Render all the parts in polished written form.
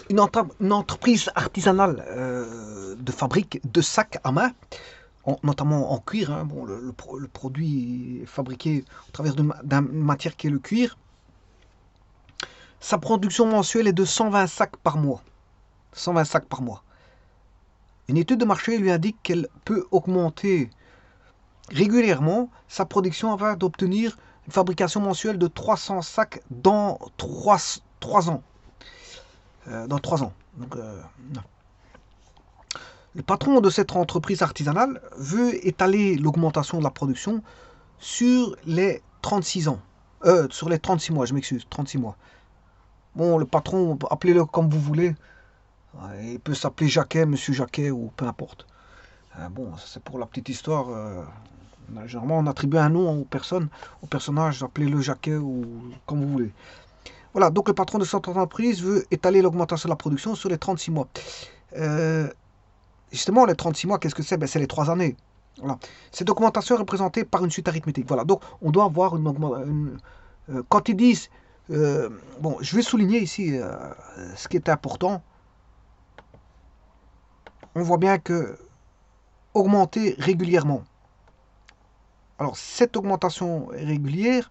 une entreprise artisanale de fabrique de sacs à main, notamment en cuir. Hein. Bon, le produit est fabriqué au travers d'une matière qui est le cuir. Sa production mensuelle est de 120 sacs par mois. 120 sacs par mois. Une étude de marché lui indique qu'elle peut augmenter régulièrement sa production afin d'obtenir une fabrication mensuelle de 300 sacs dans 3 ans. Dans 3 ans. Donc, le patron de cette entreprise artisanale veut étaler l'augmentation de la production sur les 36 ans. Sur les 36 mois, je m'excuse, 36 mois. Bon, le patron, appelez-le comme vous voulez. Il peut s'appeler Jacquet, Monsieur Jacquet, ou peu importe. Bon, c'est pour la petite histoire. Généralement, on attribue un nom aux personnes, aux personnages, appelez-le Jacquet ou comme vous voulez. Voilà, donc le patron de cette entreprise veut étaler l'augmentation de la production sur les 36 mois. Justement, les 36 mois, qu'est-ce que c'est? C'est les 3 années. Voilà. Cette augmentation est représentée par une suite arithmétique. Voilà, donc on doit avoir une augmentation. Quand ils disent... bon, je vais souligner ici ce qui est important. On voit bien que augmenter régulièrement. Alors, cette augmentation régulière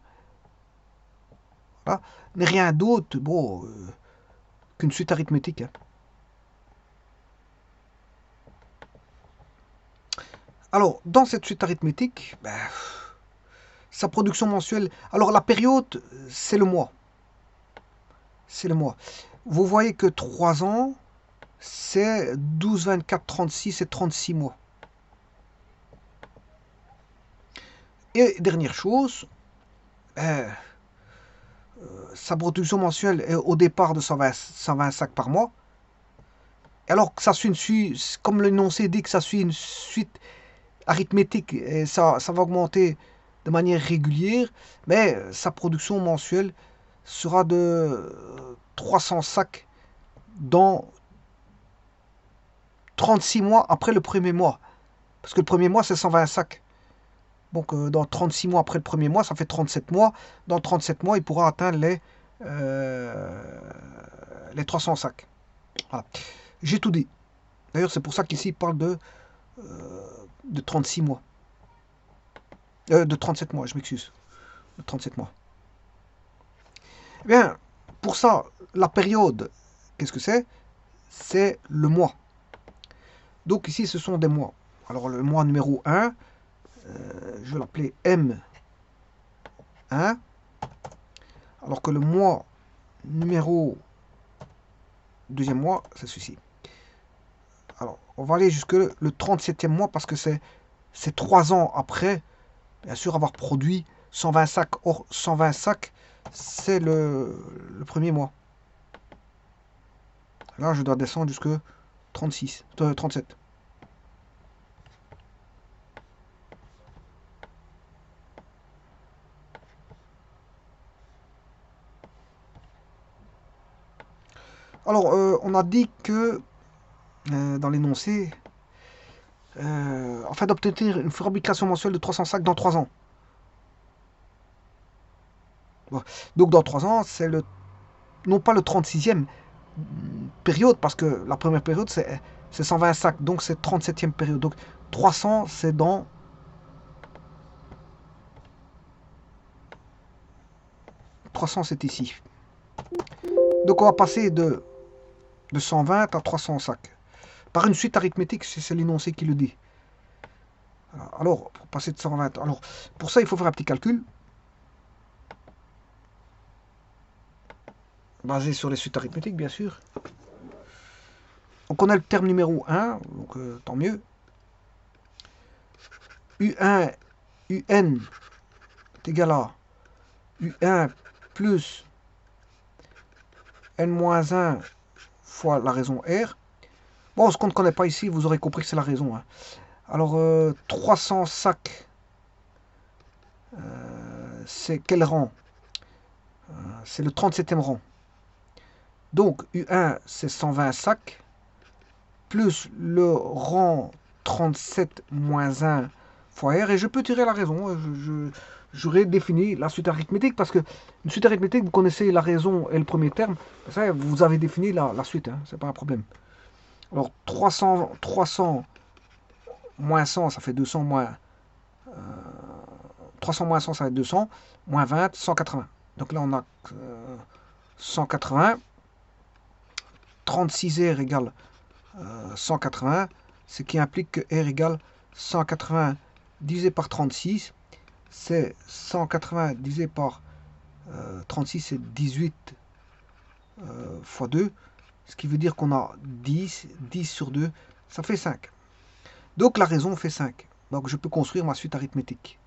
voilà, n'est rien d'autre bon, qu'une suite arithmétique. Hein. Alors, dans cette suite arithmétique, sa production mensuelle... Alors, la période, c'est le mois. C'est le mois. Vous voyez que 3 ans, c'est 12, 24, 36 et 36 mois. Et dernière chose, sa production mensuelle est au départ de 120 sacs par mois. Alors que ça suit une suite, comme l'énoncé dit que ça suit une suite arithmétique, et ça va augmenter de manière régulière, mais sa production mensuelle sera de 300 sacs dans 36 mois après le premier mois. Parce que le premier mois, c'est 120 sacs. Donc, dans 36 mois après le premier mois, ça fait 37 mois. Dans 37 mois, il pourra atteindre les 300 sacs. Voilà. J'ai tout dit. D'ailleurs, c'est pour ça qu'ici, il parle de 36 mois. De 37 mois, je m'excuse. De 37 mois. Eh bien, pour ça, la période, qu'est-ce que c'est? C'est le mois. Donc ici, ce sont des mois. Alors, le mois numéro 1, je vais l'appeler M1. Alors que le mois numéro deuxième mois, c'est celui-ci. Alors, on va aller jusque le 37e mois parce que c'est 3 ans après, bien sûr, avoir produit 120 sacs. Or, 120 sacs, c'est le premier mois. Là, je dois descendre jusque 37. Alors, on a dit que dans l'énoncé, afin d'obtenir une fabrication mensuelle de 300 sacs dans 3 ans. Bon. Donc, dans 3 ans, c'est non pas le 36e période, parce que la première période, c'est 120 sacs, donc c'est 37e période. Donc, 300, c'est dans... c'est ici. Donc, on va passer de 120 à 300 sacs. Par une suite arithmétique, c'est l'énoncé qui le dit. Alors, pour passer de 120... Alors, pour ça, il faut faire un petit calcul. Basé sur les suites arithmétiques, bien sûr. On connaît le terme numéro 1, donc tant mieux. UN est égal à U1 plus N-1 fois la raison R. Bon, ce qu'on ne connaît pas ici, vous aurez compris que c'est la raison. Hein. Alors, 300 sacs, c'est quel rang? C'est le 37e rang. Donc, U1, c'est 120 sacs, plus le rang 37 moins 1 fois R. Et je peux tirer la raison. j'aurais défini la suite arithmétique, parce que une suite arithmétique, vous connaissez la raison et le premier terme, ça, vous avez défini la suite, hein, c'est pas un problème. Alors 300 moins 100, ça fait 200 moins 300 moins 100, ça va être 200, moins 20, 180. Donc là, on a 180. 36R égale 180, ce qui implique que R égale 180 divisé par 36, c'est 180 divisé par 36, c'est 18 fois 2, ce qui veut dire qu'on a 10 sur 2, ça fait 5. Donc la raison fait 5. Donc je peux construire ma suite arithmétique.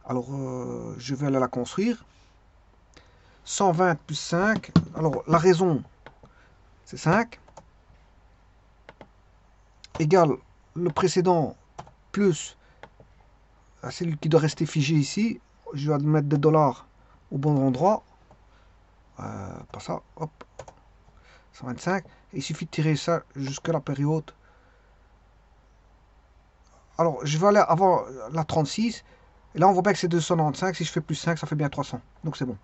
Alors je vais aller la construire. 120 plus 5, alors la raison c'est 5, égale le précédent plus celui qui doit rester figé ici. Je vais mettre des dollars au bon endroit. Pas ça, hop, 125. Il suffit de tirer ça jusqu'à la période. Alors, je vais aller avant la 36. Et là, on voit bien que c'est 295. Si je fais plus 5, ça fait bien 300. Donc, c'est bon.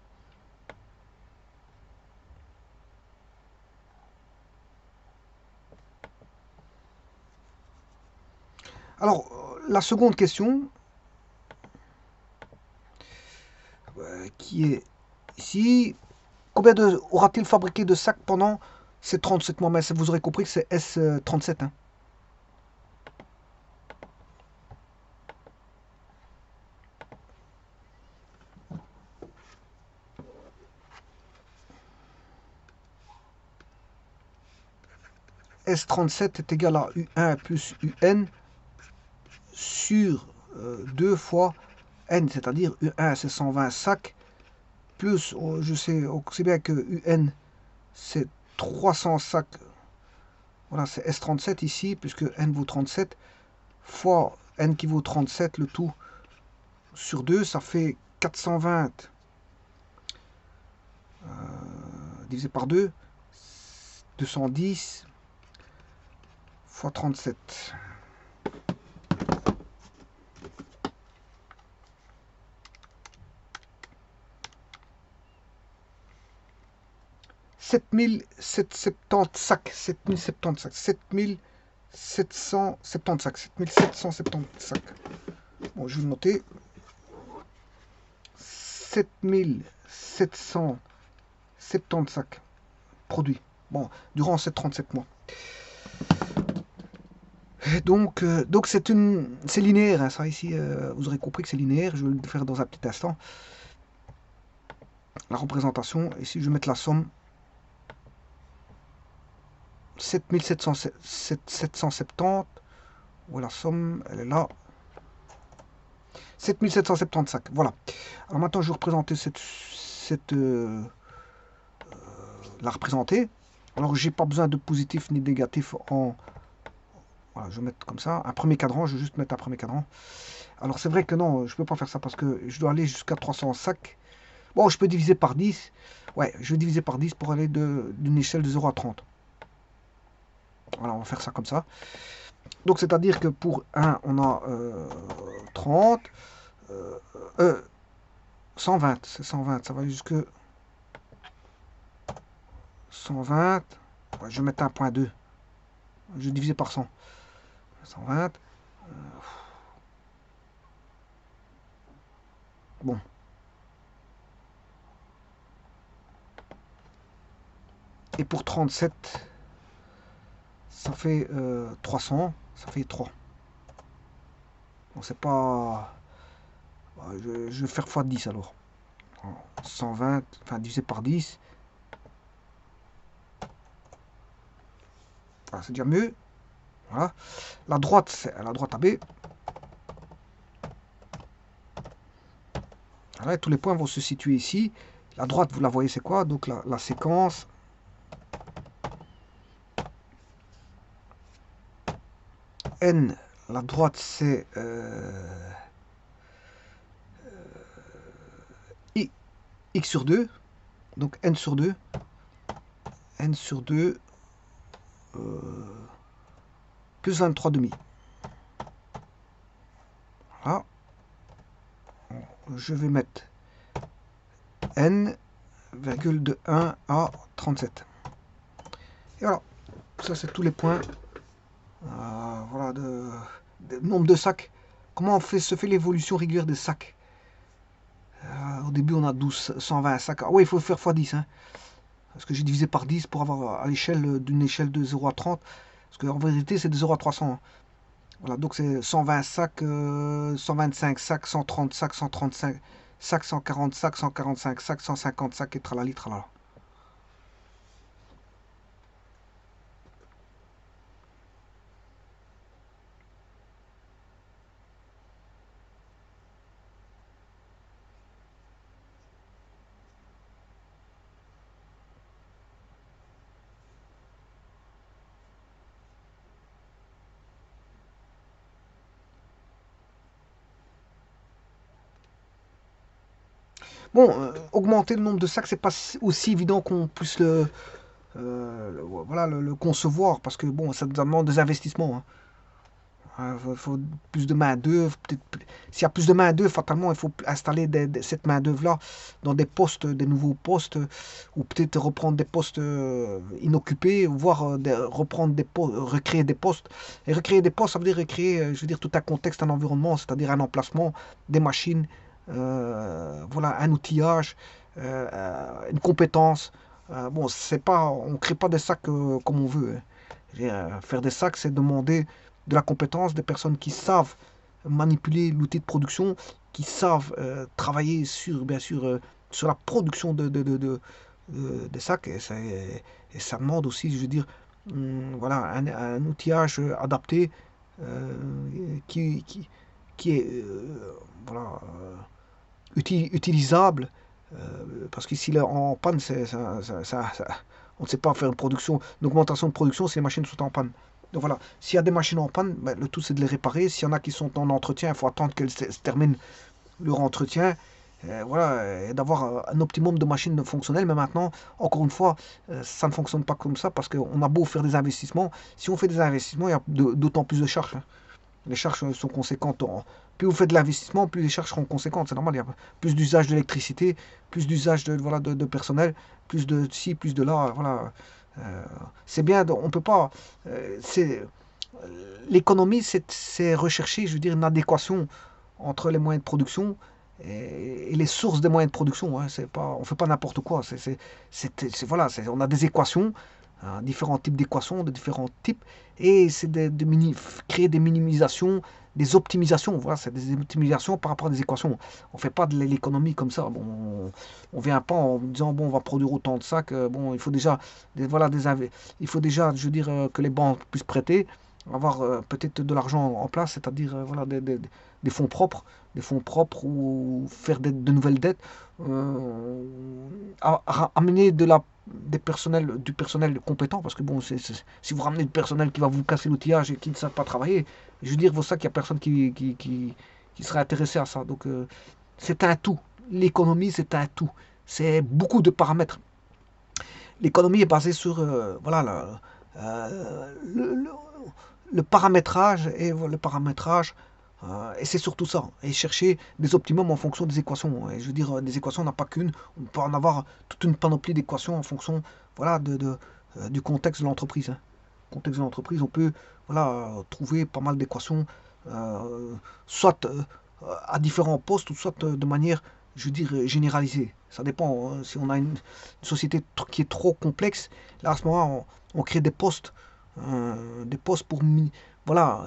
Alors, la seconde question, qui est ici. Combien aura-t-il fabriqué de sacs pendant ces 37 mois? Mais vous aurez compris que c'est S37. Hein. S37 est égal à U1 plus UN sur 2 fois N, c'est-à-dire U1 c'est 120 sacs, plus, je sais, on sait bien que UN c'est 300 sacs, voilà, c'est S37 ici, puisque N vaut 37, fois N qui vaut 37, le tout sur 2, ça fait 420 divisé par 2, 210 fois 37. 7770 sacs, 7070 sacs, 7770 sacs, 7770 sacs. Bon, je vais le noter. 7770 sacs produits. Bon, durant ces 37 mois. Et donc c'est linéaire, hein, ça ici, vous aurez compris que c'est linéaire. Je vais le faire dans un petit instant. La représentation, ici je vais mettre la somme. 7770, voilà, la somme, elle est là. 7775, voilà. Alors maintenant, je vais représenter la représenter. Alors, j'ai pas besoin de positif ni de négatif en... Voilà, je vais mettre comme ça. Un premier cadran, je vais juste mettre un premier cadran. Alors, c'est vrai que non, je peux pas faire ça parce que je dois aller jusqu'à 300 sacs. Bon, je peux diviser par 10. Ouais, je vais diviser par 10 pour aller d'une échelle de 0 à 30. Voilà, on va faire ça comme ça. Donc, c'est-à-dire que pour 1, on a 30. 120, c'est 120, ça va jusque 120. Ouais, je vais mettre 1.2. Je vais diviser par 100. 120. Bon. Et pour 37, ça fait 300, ça fait 3. Bon, c'est pas... Je vais faire x 10 alors. 120, enfin divisé par 10. Voilà, c'est déjà mieux. Voilà. La droite, c'est la droite AB. Voilà, tous les points vont se situer ici. La droite, vous la voyez, c'est quoi? Donc la séquence. N, la droite, c'est x sur 2. Donc n sur 2. N sur 2. Plus 23 demi. Voilà. je vais mettre n, de 1 à 37. Et voilà, ça c'est tous les points. Voilà, de nombre de sacs. Comment se fait l'évolution régulière des sacs? Au début, on a 120 sacs. Ah oui, il faut faire x10. Hein, parce que j'ai divisé par 10 pour avoir à l'échelle d'une échelle de 0 à 30. Parce qu'en vérité, c'est de 0 à 300. Hein. Voilà, donc c'est 120 sacs, 125 sacs, 130 sacs, 135 sacs, 140 sacs, 145 sacs, 150 sacs et tralali tralala. Bon, augmenter le nombre de sacs, c'est pas aussi évident qu'on puisse voilà, le concevoir, parce que bon, ça demande des investissements. Hein. Il faut plus de main-d'œuvre. S'il y a plus de main-d'œuvre, fatalement, il faut installer cette main-d'œuvre-là dans des postes, des nouveaux postes, ou peut-être reprendre des postes inoccupés, voire reprendre des postes, recréer des postes. Et recréer des postes, ça veut dire recréer, je veux dire, tout un contexte, un environnement, c'est-à-dire un emplacement, des machines, voilà, un outillage, une compétence. Bon, c'est pas, on ne crée pas des sacs comme on veut. Hein. Faire des sacs, c'est demander de la compétence des personnes qui savent manipuler l'outil de production, qui savent travailler sur, bien sûr, sur la production des sacs. Et ça demande aussi, je veux dire, voilà, un outillage adapté euh, qui, qui, qui est voilà, utilisable. Parce que s'il est en panne, on ne sait pas faire une production, une augmentation de production si les machines sont en panne. Donc voilà, s'il y a des machines en panne, ben, le tout c'est de les réparer. S'il y en a qui sont en entretien, il faut attendre qu'elles se terminent leur entretien. Voilà, et d'avoir un optimum de machines fonctionnelles. Mais maintenant, encore une fois, ça ne fonctionne pas comme ça parce qu'on a beau faire des investissements. Si on fait des investissements, il y a d'autant plus de charges. Hein. Les charges sont conséquentes. Plus vous faites de l'investissement, plus les charges seront conséquentes. C'est normal, il y a plus d'usage d'électricité, plus d'usage voilà, de personnel, plus de ci, plus de là. Voilà. Euh, c'est bien, on peut pas. L'économie, c'est rechercher, je veux dire, une adéquation entre les moyens de production et les sources des moyens de production. Hein. C'est pas, on fait pas n'importe quoi. Voilà, on a des équations, hein, différents types d'équations, de différents types, et c'est créer des minimisations, des optimisations. Voilà, c'est des optimisations par rapport à des équations. On fait pas de l'économie comme ça. Bon, on vient pas en disant bon, on va produire autant de sacs. Bon, il faut déjà, voilà, il faut déjà, je veux dire, que les banques puissent prêter, avoir peut-être de l'argent en place, c'est-à-dire voilà, des fonds propres ou faire de nouvelles dettes, euh, amener du personnel compétent, parce que bon, si vous ramenez du personnel qui va vous casser l'outillage et qui ne savent pas travailler, je veux dire, ça qu'il n'y a personne qui serait intéressé à ça. Donc c'est un tout. L'économie, c'est un tout. C'est beaucoup de paramètres. L'économie est basée sur voilà, le, le paramétrage et c'est surtout ça. Et chercher des optimums en fonction des équations. Et je veux dire, des équations, on n'a pas qu'une. On peut en avoir toute une panoplie d'équations en fonction voilà, du contexte de l'entreprise. Hein. Contexte de l'entreprise, on peut voilà, trouver pas mal d'équations, soit à différents postes, ou soit de manière, je veux dire, généralisée. Ça dépend. Hein. Si on a une société qui est trop complexe, là, à ce moment-là, on crée des postes pour voilà,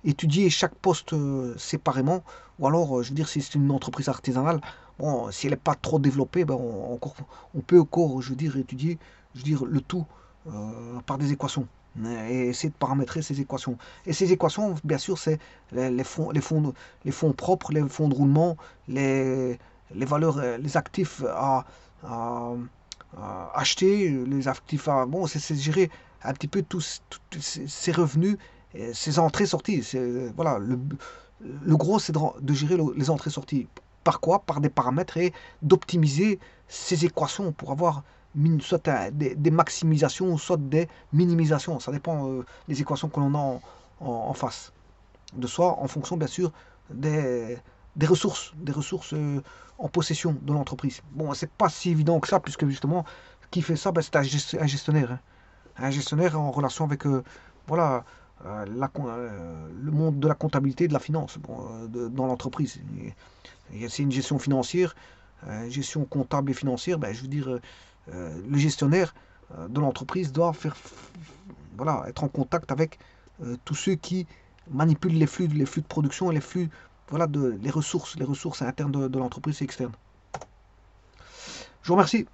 étudier chaque poste séparément, ou alors, je veux dire, si c'est une entreprise artisanale, bon, si elle n'est pas trop développée, ben, on peut encore, je veux dire, étudier, je veux dire, le tout par des équations et essayer de paramétrer ces équations. Et ces équations, bien sûr, c'est les fonds propres, les fonds de roulement, les valeurs, les actifs à, à acheter, les actifs à... Bon, c'est gérer un petit peu tous ces revenus, ces entrées-sorties. Voilà, le gros, c'est de gérer les entrées-sorties. Par quoi? Par des paramètres et d'optimiser ces équations pour avoir soit des maximisations, soit des minimisations. Ça dépend des équations que l'on a en face de soi, en fonction bien sûr des, des ressources en possession de l'entreprise. Bon, c'est pas si évident que ça, puisque justement, qui fait ça, ben, c'est un gestionnaire. Hein. Un gestionnaire en relation avec voilà, le monde de la comptabilité et de la finance bon, dans l'entreprise. C'est une gestion financière, gestion comptable et financière, ben, je veux dire, le gestionnaire de l'entreprise doit voilà, être en contact avec tous ceux qui manipulent les flux de production et les flux, voilà, les ressources internes de l'entreprise et externes. Je vous remercie.